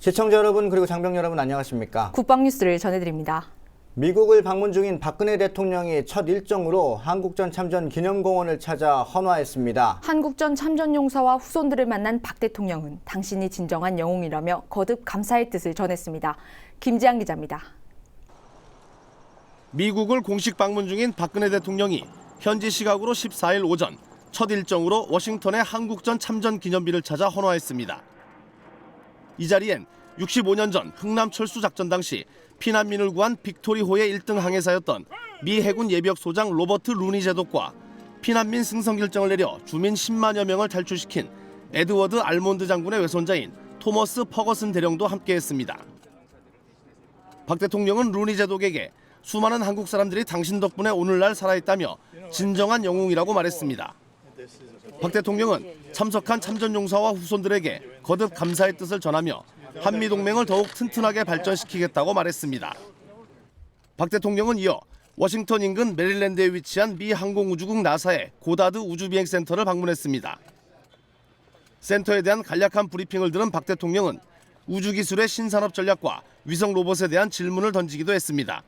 시청자 여러분 그리고 장병 여러분 안녕하십니까? 국방뉴스를 전해드립니다. 미국을 방문 중인 박근혜 대통령이 첫 일정으로 한국전 참전 기념공원을 찾아 헌화했습니다. 한국전 참전 용사와 후손들을 만난 박 대통령은 당신이 진정한 영웅이라며 거듭 감사의 뜻을 전했습니다. 김지한 기자입니다. 미국을 공식 방문 중인 박근혜 대통령이 현지 시각으로 14일 오전 첫 일정으로 워싱턴의 한국전 참전 기념비를 찾아 헌화했습니다. 이 자리엔 65년 전 흥남 철수 작전 당시 피난민을 구한 빅토리호의 1등 항해사였던 미 해군 예비역 소장 로버트 루니 제독과 피난민 승선 결정을 내려 주민 10만여 명을 탈출시킨 에드워드 알몬드 장군의 외손자인 토머스 퍼거슨 대령도 함께했습니다. 박 대통령은 루니 제독에게 수많은 한국 사람들이 당신 덕분에 오늘날 살아있다며 진정한 영웅이라고 말했습니다. 박 대통령은 참석한 참전용사와 후손들에게 거듭 감사의 뜻을 전하며 한미동맹을 더욱 튼튼하게 발전시키겠다고 말했습니다. 박 대통령은 이어 워싱턴 인근 메릴랜드에 위치한 미 항공우주국 나사의 고다드 우주비행센터를 방문했습니다. 센터에 대한 간략한 브리핑을 들은 박 대통령은 우주기술의 신산업 전략과 위성 로봇에 대한 질문을 던지기도 했습니다.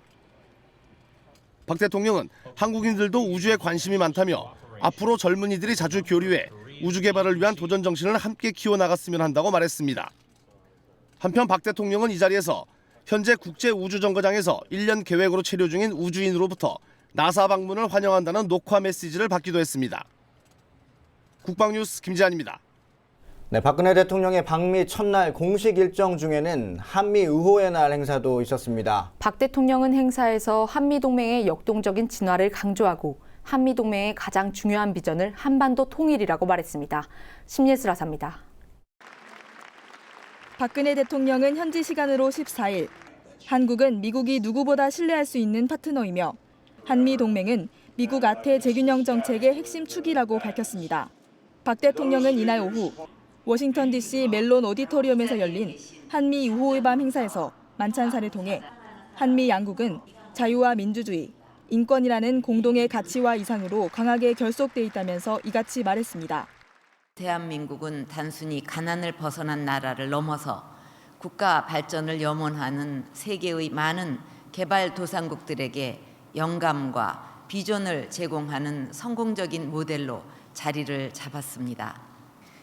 박 대통령은 한국인들도 우주에 관심이 많다며 앞으로 젊은이들이 자주 교류해 우주 개발을 위한 도전 정신을 함께 키워나갔으면 한다고 말했습니다. 한편 박 대통령은 이 자리에서 현재 국제우주정거장에서 1년 계획으로 체류 중인 우주인으로부터 나사 방문을 환영한다는 녹화 메시지를 받기도 했습니다. 국방뉴스 김지한입니다. 네, 박근혜 대통령의 방미 첫날 공식 일정 중에는 한미 의호의 날 행사도 있었습니다. 박 대통령은 행사에서 한미동맹의 역동적인 진화를 강조하고 한미동맹의 가장 중요한 비전을 한반도 통일이라고 말했습니다. 심예슬아사입니다. 박근혜 대통령은 현지 시간으로 14일 한국은 미국이 누구보다 신뢰할 수 있는 파트너이며 한미동맹은 미국 아태 재균형 정책의 핵심 축이라고 밝혔습니다. 박 대통령은 이날 오후 워싱턴 DC 멜론 오디토리움에서 열린 한미 우호의 밤 행사에서 만찬사를 통해 한미 양국은 자유와 민주주의, 인권이라는 공동의 가치와 이상으로 강하게 결속돼 있다면서 이같이 말했습니다. 대한민국은 단순히 가난을 벗어난 나라를 넘어서 국가 발전을 염원하는 세계의 많은 개발도상국들에게 영감과 비전을 제공하는 성공적인 모델로 자리를 잡았습니다.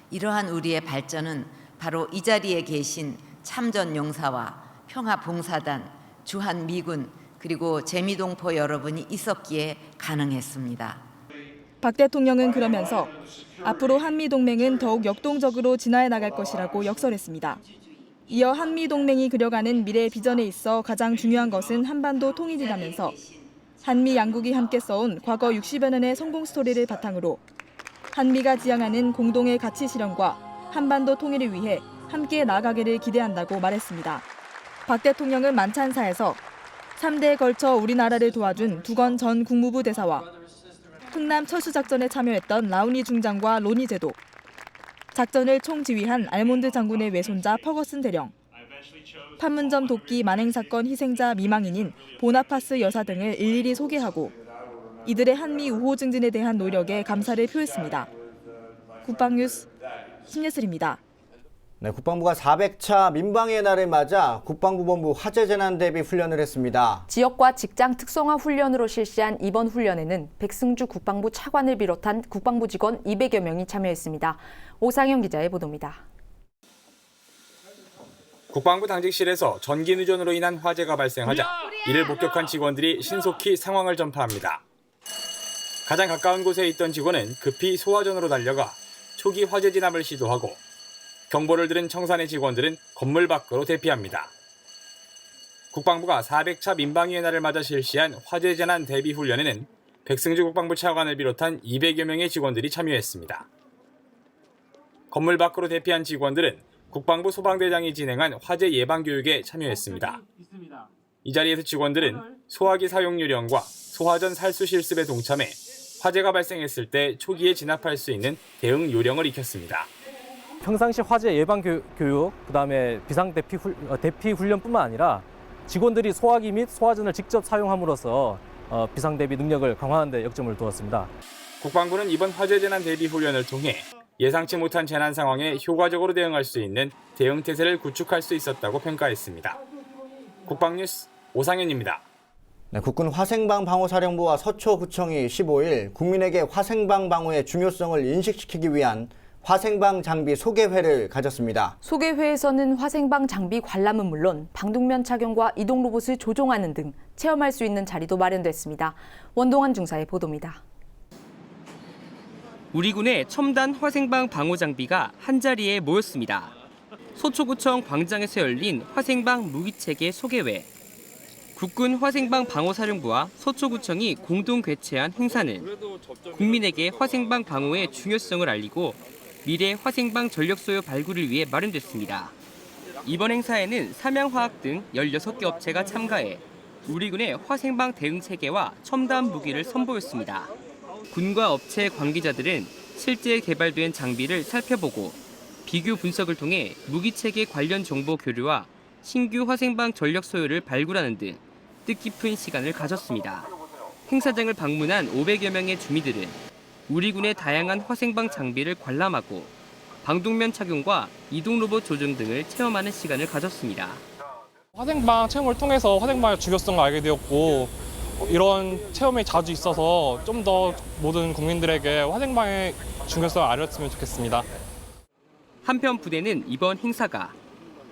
이러한 우리의 발전은 바로 이 자리에 계신 참전용사와 평화봉사단, 주한미군, 그리고 재미동포 여러분이 있었기에 가능했습니다. 박 대통령은 그러면서 앞으로 한미동맹은 더욱 역동적으로 진화해 나갈 것이라고 역설했습니다. 이어 한미동맹이 그려가는 미래 비전에 있어 가장 중요한 것은 한반도 통일이라면서 한미 양국이 함께 써온 과거 60여 년의 성공 스토리를 바탕으로 한미가 지향하는 공동의 가치 실현과 한반도 통일을 위해 함께 나아가기를 기대한다고 말했습니다. 박 대통령은 만찬사에서 3대에 걸쳐 우리나라를 도와준 두건 전 국무부 대사와 흥남 철수작전에 참여했던 라우니 중장과 로니 제독, 작전을 총지휘한 알몬드 장군의 외손자 퍼거슨 대령, 판문점 도끼 만행 사건 희생자 미망인인 보나파스 여사 등을 일일이 소개하고 이들의 한미 우호 증진에 대한 노력에 감사를 표했습니다. 국방뉴스 심예슬입니다. 네, 국방부가 400차 민방위의 날을 맞아 국방부본부 화재재난 대비 훈련을 했습니다. 지역과 직장 특성화 훈련으로 실시한 이번 훈련에는 백승주 국방부 차관을 비롯한 국방부 직원 200여 명이 참여했습니다. 오상영 기자의 보도입니다. 국방부 당직실에서 전기 누전으로 인한 화재가 발생하자 이를 목격한 직원들이 신속히 상황을 전파합니다. 가장 가까운 곳에 있던 직원은 급히 소화전으로 달려가 초기 화재 진압을 시도하고 경보를 들은 청산의 직원들은 건물 밖으로 대피합니다. 국방부가 400차 민방위의 날을 맞아 실시한 화재 재난 대비 훈련에는 백승주 국방부 차관을 비롯한 200여 명의 직원들이 참여했습니다. 건물 밖으로 대피한 직원들은 국방부 소방대장이 진행한 화재 예방 교육에 참여했습니다. 이 자리에서 직원들은 소화기 사용 요령과 소화전 살수 실습에 동참해 화재가 발생했을 때 초기에 진압할 수 있는 대응 요령을 익혔습니다. 평상시 화재 예방 교육, 그다음에 비상 대피 훈련뿐만 아니라 직원들이 소화기 및 소화전을 직접 사용함으로써 비상 대비 능력을 강화하는 데 역점을 두었습니다. 국방부는 이번 화재 재난 대비 훈련을 통해 예상치 못한 재난 상황에 효과적으로 대응할 수 있는 대응 태세를 구축할 수 있었다고 평가했습니다. 국방뉴스 오상현입니다. 네, 국군 화생방 방호사령부와 서초구청이 15일 국민에게 화생방 방호의 중요성을 인식시키기 위한 화생방 장비 소개회를 가졌습니다. 소개회에서는 화생방 장비 관람은 물론 방독면 착용과 이동 로봇을 조종하는 등 체험할 수 있는 자리도 마련됐습니다. 원동환 중사의 보도입니다. 우리 군의 첨단 화생방 방호 장비가 한자리에 모였습니다. 서초구청 광장에서 열린 화생방 무기체계 소개회. 국군 화생방 방호사령부와 서초구청이 공동 개최한 행사는 국민에게 화생방 방호의 중요성을 알리고 미래 화생방 전력 소요 발굴을 위해 마련됐습니다. 이번 행사에는 삼양화학 등 16개 업체가 참가해 우리 군의 화생방 대응 체계와 첨단 무기를 선보였습니다. 군과 업체 관계자들은 실제 개발된 장비를 살펴보고 비교 분석을 통해 무기 체계 관련 정보 교류와 신규 화생방 전력 소요를 발굴하는 등 뜻깊은 시간을 가졌습니다. 행사장을 방문한 500여 명의 주민들은 우리 군의 다양한 화생방 장비를 관람하고 방독면 착용과 이동 로봇 조종 등을 체험하는 시간을 가졌습니다. 화생방 체험을 통해서 화생방의 중요성을 알게 되었고 이런 체험이 자주 있어서 좀 더 모든 국민들에게 화생방의 중요성을 알렸으면 좋겠습니다. 한편 부대는 이번 행사가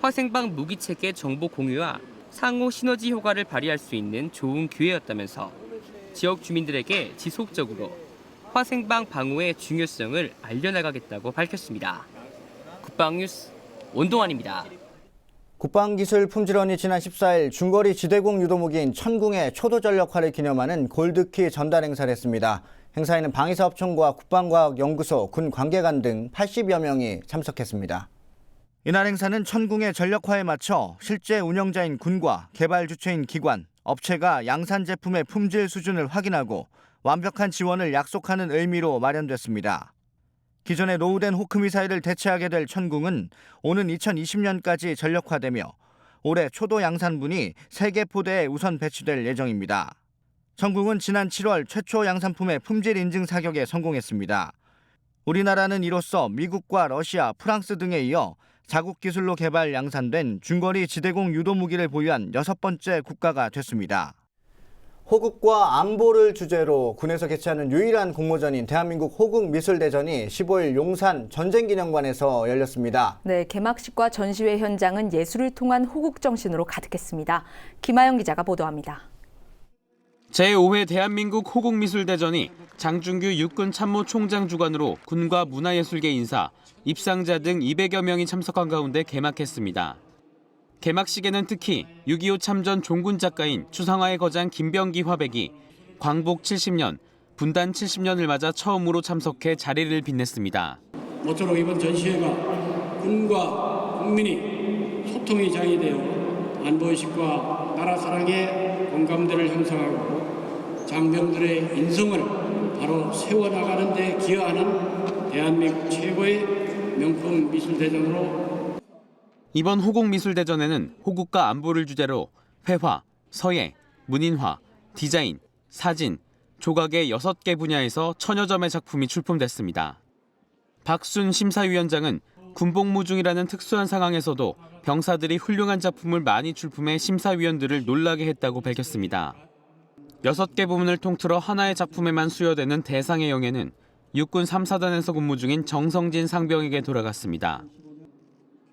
화생방 무기체계 정보 공유와 상호 시너지 효과를 발휘할 수 있는 좋은 기회였다면서 지역 주민들에게 지속적으로 화생방 방호의 중요성을 알려나가겠다고 밝혔습니다. 국방뉴스 원동환입니다. 국방기술 품질원이 지난 14일 중거리 지대공 유도무기인 천궁의 초도 전력화를 기념하는 골드키 전달 행사를 했습니다. 행사에는 방위사업청과 국방과학연구소, 군 관계관 등 80여 명이 참석했습니다. 이날 행사는 천궁의 전력화에 맞춰 실제 운영자인 군과 개발 주체인 기관, 업체가 양산 제품의 품질 수준을 확인하고 완벽한 지원을 약속하는 의미로 마련됐습니다. 기존의 노후된 호크 미사일을 대체하게 될 천궁은 오는 2020년까지 전력화되며 올해 초도 양산분이 3개 포대에 우선 배치될 예정입니다. 천궁은 지난 7월 최초 양산품의 품질 인증 사격에 성공했습니다. 우리나라는 이로써 미국과 러시아, 프랑스 등에 이어 자국 기술로 개발 양산된 중거리 지대공 유도무기를 보유한 6번째 국가가 됐습니다. 호국과 안보를 주제로 군에서 개최하는 유일한 공모전인 대한민국 호국미술대전이 15일 용산 전쟁기념관에서 열렸습니다. 네, 개막식과 전시회 현장은 예술을 통한 호국 정신으로 가득했습니다. 김아영 기자가 보도합니다. 제5회 대한민국 호국미술대전이 장준규 육군 참모총장 주관으로 군과 문화예술계 인사, 입상자 등 200여 명이 참석한 가운데 개막했습니다. 개막식에는 특히 6.25 참전 종군 작가인 추상화의 거장 김병기 화백이 광복 70년, 분단 70년을 맞아 처음으로 참석해 자리를 빛냈습니다. 모쪼록 이번 전시회가 군과 국민이 소통의 장이 되어 안보의식과 나라 사랑의 공감대를 형성하고 장병들의 인성을 바로 세워나가는 데 기여하는 대한민국 최고의 명품 미술대전으로 이번 호국미술대전에는 호국과 안보를 주제로 회화, 서예, 문인화, 디자인, 사진, 조각의 6개 분야에서 1000여 점의 작품이 출품됐습니다. 박순 심사위원장은 군복무 중이라는 특수한 상황에서도 병사들이 훌륭한 작품을 많이 출품해 심사위원들을 놀라게 했다고 밝혔습니다. 6개 부문을 통틀어 하나의 작품에만 수여되는 대상의 영예는 육군 3사단에서 근무 중인 정성진 상병에게 돌아갔습니다.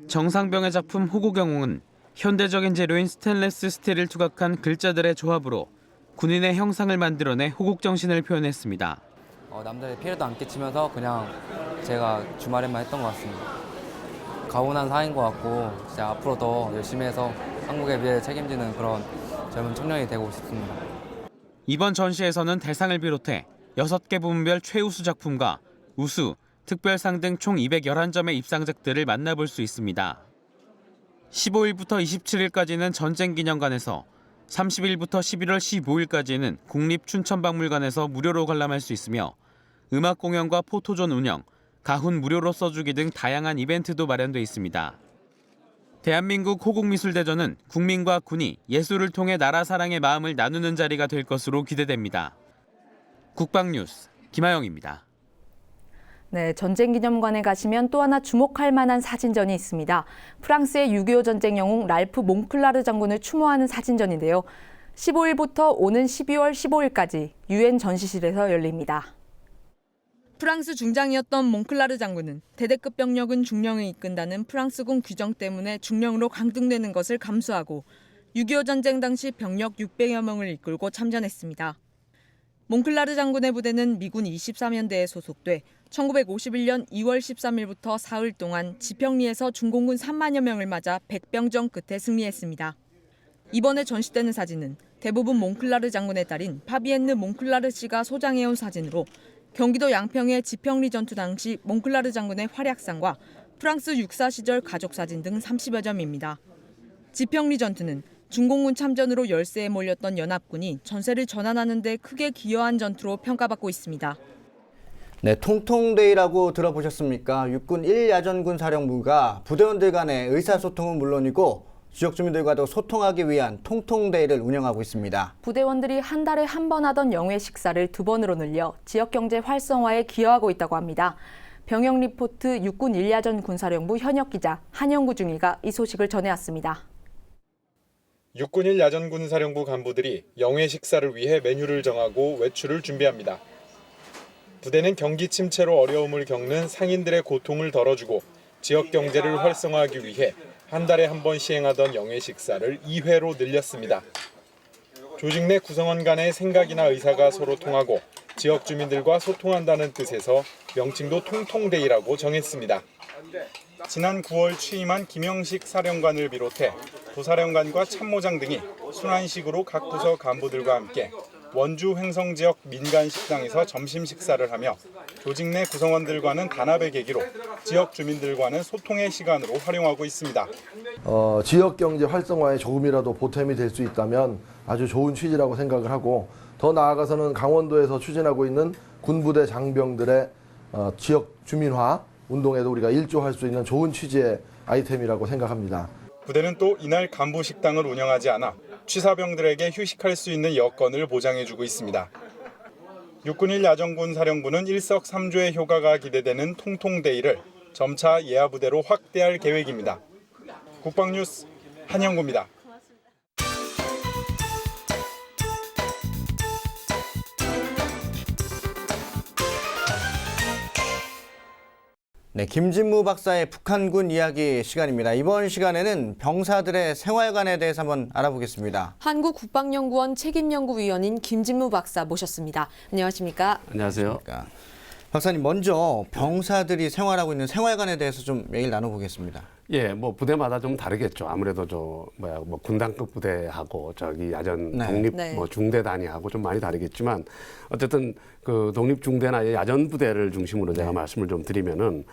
정상병의 작품 호국영웅은 현대적인 재료인 스테인리스 스틸을 투각한 글자들의 조합으로 군인의 형상을 만들어내 호국 정신을 표현했습니다. 남들의 피해도 안 끼치면서 그냥 제가 주말에만 했던 것 같습니다. 가훈한 사회인 것 같고 진짜 앞으로 더 열심히 해서 한국의 미래를 책임지는 그런 젊은 청년이 되고 싶습니다. 이번 전시에서는 대상을 비롯해 6개 부문별 최우수 작품과 우수, 특별상 등 총 211점의 입상작들을 만나볼 수 있습니다. 15일부터 27일까지는 전쟁기념관에서, 30일부터 11월 15일까지는 국립춘천박물관에서 무료로 관람할 수 있으며 음악 공연과 포토존 운영, 가훈 무료로 써주기 등 다양한 이벤트도 마련돼 있습니다. 대한민국 호국미술대전은 국민과 군이 예술을 통해 나라 사랑의 마음을 나누는 자리가 될 것으로 기대됩니다. 국방뉴스 김하영입니다. 네, 전쟁기념관에 가시면 또 하나 주목할 만한 사진전이 있습니다. 프랑스의 6.25 전쟁 영웅 랄프 몽클라르 장군을 추모하는 사진전인데요. 15일부터 오는 12월 15일까지 UN 전시실에서 열립니다. 프랑스 중장이었던 몽클라르 장군은 대대급 병력은 중령을 이끈다는 프랑스군 규정 때문에 중령으로 강등되는 것을 감수하고 6.25 전쟁 당시 병력 600여 명을 이끌고 참전했습니다. 몽클라르 장군의 부대는 미군 23연대에 소속돼 1951년 2월 13일부터 사흘 동안 지평리에서 중공군 3만여 명을 맞아 백병전 끝에 승리했습니다. 이번에 전시되는 사진은 대부분 몽클라르 장군의 딸인 파비엔느 몽클라르 씨가 소장해온 사진으로 경기도 양평의 지평리 전투 당시 몽클라르 장군의 활약상과 프랑스 육사 시절 가족 사진 등 30여 점입니다. 지평리 전투는 중공군 참전으로 열세에 몰렸던 연합군이 전세를 전환하는 데 크게 기여한 전투로 평가받고 있습니다. 네, 통통데이라고 들어보셨습니까? 육군 1야전군 사령부가 부대원들 간의 의사소통은 물론이고 지역 주민들과도 소통하기 위한 통통데이를 운영하고 있습니다. 부대원들이 한 달에 한 번 하던 영회 식사를 2번으로 늘려 지역 경제 활성화에 기여하고 있다고 합니다. 병영 리포트 육군 1야전 군사령부 현역 기자 한영구 중위가 이 소식을 전해왔습니다. 육군 1야전 군사령부 간부들이 영회 식사를 위해 메뉴를 정하고 외출을 준비합니다. 부대는 경기 침체로 어려움을 겪는 상인들의 고통을 덜어주고 지역 경제를 활성화하기 위해 한 달에 한 번 시행하던 영회 식사를 2회로 늘렸습니다. 조직 내 구성원 간의 생각이나 의사가 서로 통하고 지역 주민들과 소통한다는 뜻에서 명칭도 통통데이라고 정했습니다. 지난 9월 취임한 김영식 사령관을 비롯해 부사령관과 참모장 등이 순환식으로 각 부서 간부들과 함께 원주 횡성 지역 민간 식당에서 점심 식사를 하며 조직 내 구성원들과는 단합의 계기로 지역 주민들과는 소통의 시간으로 활용하고 있습니다. 지역 경제 활성화에 조금이라도 보탬이 될 수 있다면 아주 좋은 취지라고 생각을 하고 더 나아가서는 강원도에서 추진하고 있는 군부대 장병들의 지역 주민화 운동에도 우리가 일조할 수 있는 좋은 취지의 아이템이라고 생각합니다. 부대는 또 이날 간부 식당을 운영하지 않아 취사병들에게 휴식할 수 있는 여건을 보장해주고 있습니다. 육군 1야전군 사령부는 일석삼조의 효과가 기대되는 통통데이를 점차 예하부대로 확대할 계획입니다. 국방뉴스 한영구입니다. 네, 김진무 박사의 북한군 이야기 시간입니다. 이번 시간에는 병사들의 생활관에 대해서 한번 알아보겠습니다. 한국국방연구원 책임연구위원인 김진무 박사 모셨습니다. 안녕하십니까? 안녕하세요. 박사님, 먼저 병사들이 생활하고 있는 생활관에 대해서 좀 얘기를 나눠보겠습니다. 예, 뭐 부대마다 좀 다르겠죠. 아무래도 군단급 부대하고 야전 독립 중대 단위하고 좀 많이 다르겠지만 어쨌든 그 독립 중대나 야전 부대를 중심으로 제가 말씀을 좀 드리면은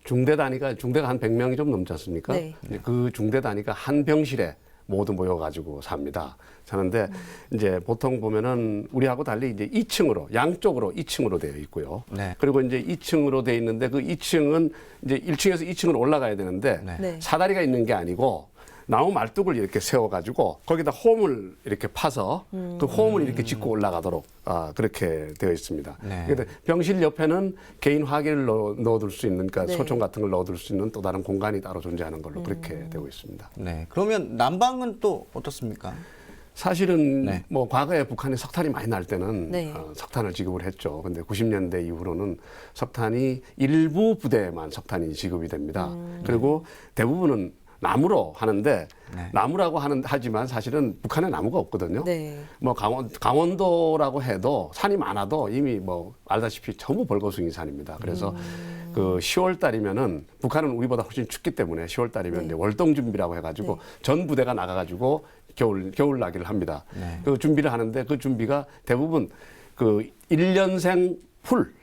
중대 단위가 중대가 한 100명이 좀 넘지 않습니까? 네. 그 중대 단위가 한 병실에 모두 모여가지고 삽니다. 사는데 이제 보통 보면은 우리하고 달리 이제 2층으로 양쪽으로 2층으로 되어 있고요. 네. 그리고 이제 2층으로 되어 있는데 그 2층은 이제 1층에서 2층으로 올라가야 되는데 사다리가 있는 게 아니고 나무 말뚝을 이렇게 세워가지고 거기다 홈을 이렇게 파서 그 홈을 이렇게 짓고 올라가도록 그렇게 되어 있습니다. 그런데 병실 옆에는 개인 화기를 넣어둘 수 있는, 그러니까 소총 같은 걸 넣어둘 수 있는 또 다른 공간이 따로 존재하는 걸로 그렇게 되고 있습니다. 네. 그러면 난방은 또 어떻습니까? 사실은 뭐 과거에 북한이 석탄이 많이 날 때는 석탄을 지급을 했죠. 근데 90년대 이후로는 석탄이 일부 부대에만 석탄이 지급이 됩니다. 그리고 대부분은 나무로 하는데 나무라고 하지만 사실은 북한에 나무가 없거든요. 뭐 강원도라고 해도 산이 많아도 이미 뭐 알다시피 전부 벌거숭이 산입니다. 그래서 그 10월 달이면은 북한은 우리보다 훨씬 춥기 때문에 10월 달이면 이제 월동 준비라고 해가지고 전 부대가 나가가지고 겨울 나기를 합니다. 그 준비를 하는데 그 준비가 대부분 그 1년생 풀.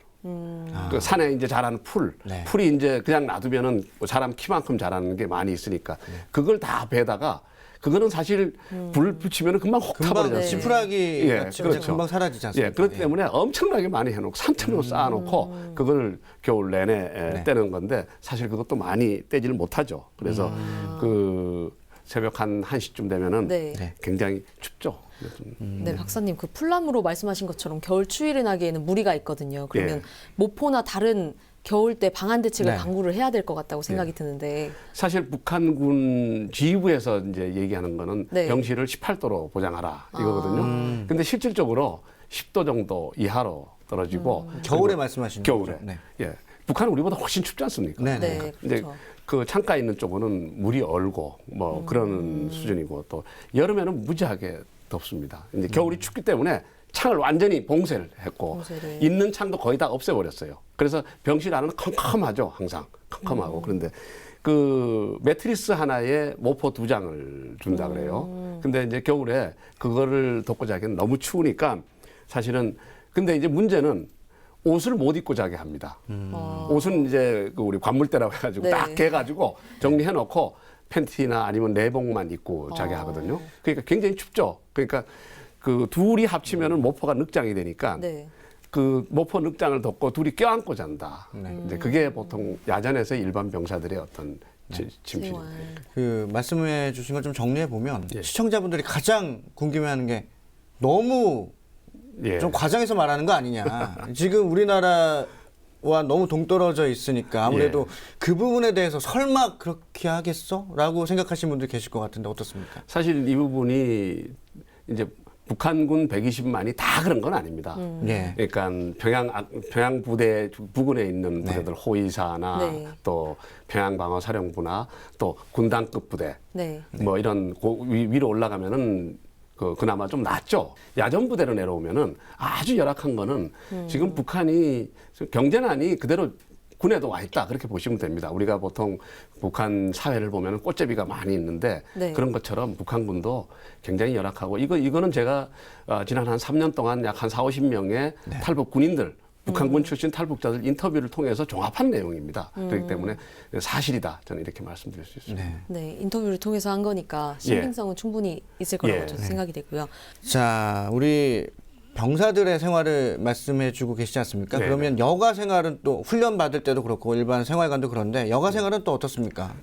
그 산에 이제 자라는 풀이 이제 그냥 놔두면은 사람 키만큼 자라는 게 많이 있으니까 그걸 다 베다가 그거는 사실 불 붙이면 금방 혹 타버리잖아요. 지푸라기 같이 그렇죠. 금방 사라지지 않습니까? 그렇기 때문에 엄청나게 많이 해놓고 산천으로 쌓아놓고 그걸 겨울 내내 떼는 건데 사실 그것도 많이 떼지를 못하죠. 그래서 그 새벽 한 1시쯤 되면은 굉장히 춥죠. 네, 박사님 그 풀나무로 말씀하신 것처럼 겨울 추위를 나기에는 무리가 있거든요. 그러면 모포나 다른 겨울 때 방한 대책을 강구를 해야 될 것 같다고 생각이 드는데 사실 북한군 지휘부에서 이제 얘기하는 거는 병실을 18도로 보장하라 이거거든요. 근데 실질적으로 10도 정도 이하로 떨어지고 겨울에 말씀하시는 겨울에 거죠? 네. 예, 북한은 우리보다 훨씬 춥지 않습니까? 네, 이제 그 창가 있는 쪽은 물이 얼고 뭐 그런 수준이고 또 여름에는 무지하게 덥습니다. 이제 겨울이 춥기 때문에 창을 완전히 봉쇄를 했고 있는 창도 거의 다 없애버렸어요. 그래서 병실 안은 컴컴하죠. 항상 컴컴하고. 그런데 그 매트리스 하나에 모포 2장을 준다 그래요. 근데 이제 겨울에 그거를 덮고 자기는 너무 추우니까 사실은 근데 이제 문제는 옷을 못 입고 자게 합니다. 옷은 이제 그 우리 관물대라고 해가지고 딱 개가지고 정리해 놓고 팬티나 아니면 내복만 입고 자게 하거든요. 그러니까 굉장히 춥죠. 그러니까 그 둘이 합치면은 모포가 늑장이 되니까 그 모포 늑장을 덮고 둘이 껴안고 잔다. 이제 그게 보통 야전에서 일반 병사들의 어떤 침실입니다. 그 말씀해 주신 걸 좀 정리해 보면 시청자분들이 가장 궁금해하는 게 너무 좀 과장해서 말하는 거 아니냐. 지금 우리나라와 너무 동떨어져 있으니까 아무래도 그 부분에 대해서 설마 그렇게 하겠어? 라고 생각하시는 분들 계실 것 같은데 어떻습니까? 사실 이 부분이 이제 북한군 120만이 다 그런 건 아닙니다. 그러니까 평양 부대 부근에 있는 부대들 호위사나 또 평양방어사령부나 또 군단급 부대 뭐 이런 위로 올라가면은 그나마 좀 낫죠. 야전 부대로 내려오면은 아주 열악한 거는 지금 북한이 경제난이 그대로 군에도 와 있다 그렇게 보시면 됩니다. 우리가 보통 북한 사회를 보면은 꽃제비가 많이 있는데 그런 것처럼 북한군도 굉장히 열악하고 이거는 제가 지난 한 3년 동안 약 한 40~50명의 탈북 군인들 북한군 출신 탈북자들 인터뷰를 통해서 종합한 내용입니다. 그렇기 때문에 사실이다 저는 이렇게 말씀드릴 수 있습니다. 네, 인터뷰를 통해서 한 거니까 신빙성은 충분히 있을 거라고 저는 생각이 되고요. 자, 우리 병사들의 생활을 말씀해 주고 계시지 않습니까? 그러면 여가 생활은 또 훈련 받을 때도 그렇고 일반 생활관도 그런데 여가 생활은 또 어떻습니까?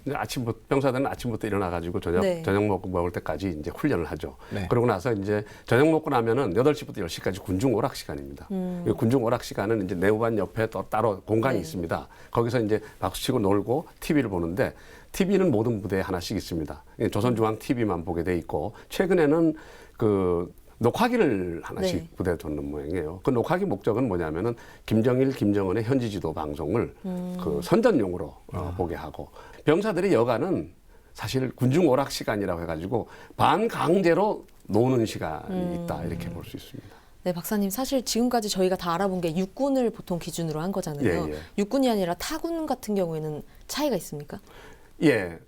병사들은 아침부터 일어나가지고 저녁 먹고 먹을 때까지 이제 훈련을 하죠. 그러고 나서 이제 저녁 먹고 나면은 8시부터 10시까지 군중 오락 시간입니다. 군중 오락 시간은 이제 내후반 옆에 또 따로 공간이 있습니다. 거기서 이제 박수치고 놀고 TV를 보는데 TV는 모든 부대에 하나씩 있습니다. 조선중앙 TV만 보게 돼 있고 최근에는 그 녹화기를 하나씩 부대에 뒀는 모양이에요. 그 녹화기 목적은 뭐냐면은 김정일, 김정은의 현지 지도 방송을 그 선전용으로 보게 하고 병사들의 여가는 사실 군중 오락 시간이라고 해가지고 반강제로 노는 시간이 있다 이렇게 볼 수 있습니다. 네, 박사님 사실 지금까지 저희가 다 알아본 게 육군을 보통 기준으로 한 거잖아요. 육군이 아니라 타군 같은 경우에는 차이가 있습니까?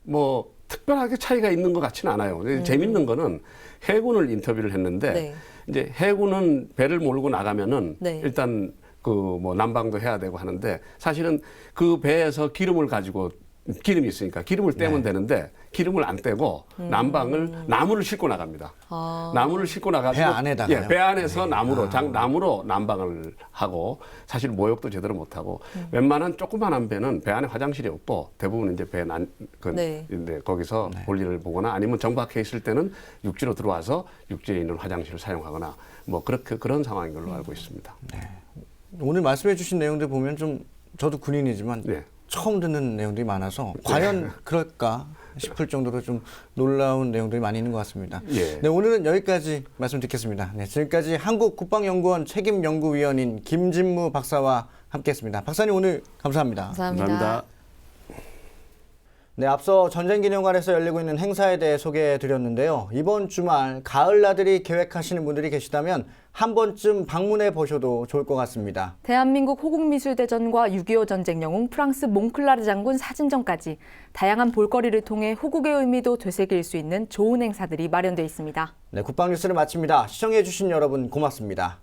뭐 특별하게 차이가 있는 것 같지는 않아요. 재밌는 거는 해군을 인터뷰를 했는데 이제 해군은 배를 몰고 나가면은 일단 그 뭐 난방도 해야 되고 하는데 사실은 그 배에서 기름을 가지고 기름이 있으니까 기름을 떼면 되는데 기름을 안 떼고 난방을 나무를 싣고 나갑니다. 나무를 싣고 나가지고 배 안에다가요? 배 안에서 나무로 난방을 하고 사실 모욕도 제대로 못 하고 웬만한 조그만한 배는 배 안에 화장실이 없고 대부분 이제 거기서 볼일을 보거나 아니면 정박해 있을 때는 육지로 들어와서 육지에 있는 화장실을 사용하거나 뭐 그런 상황인 걸로 알고 있습니다. 오늘 말씀해 주신 내용들 보면 좀 저도 군인이지만 처음 듣는 내용들이 많아서 과연 그럴까 싶을 정도로 좀 놀라운 내용들이 많이 있는 것 같습니다. 네, 오늘은 여기까지 말씀 듣겠습니다. 네, 지금까지 한국국방연구원 책임연구위원인 김진무 박사와 함께했습니다. 박사님 오늘 감사합니다. 감사합니다. 네, 앞서 전쟁기념관에서 열리고 있는 행사에 대해 소개해드렸는데요. 이번 주말 가을 나들이 계획하시는 분들이 계시다면 한 번쯤 방문해 보셔도 좋을 것 같습니다. 대한민국 호국미술대전과 6.25 전쟁 영웅 프랑스 몽클라르 장군 사진전까지 다양한 볼거리를 통해 호국의 의미도 되새길 수 있는 좋은 행사들이 마련되어 있습니다. 네, 국방뉴스를 마칩니다. 시청해주신 여러분 고맙습니다.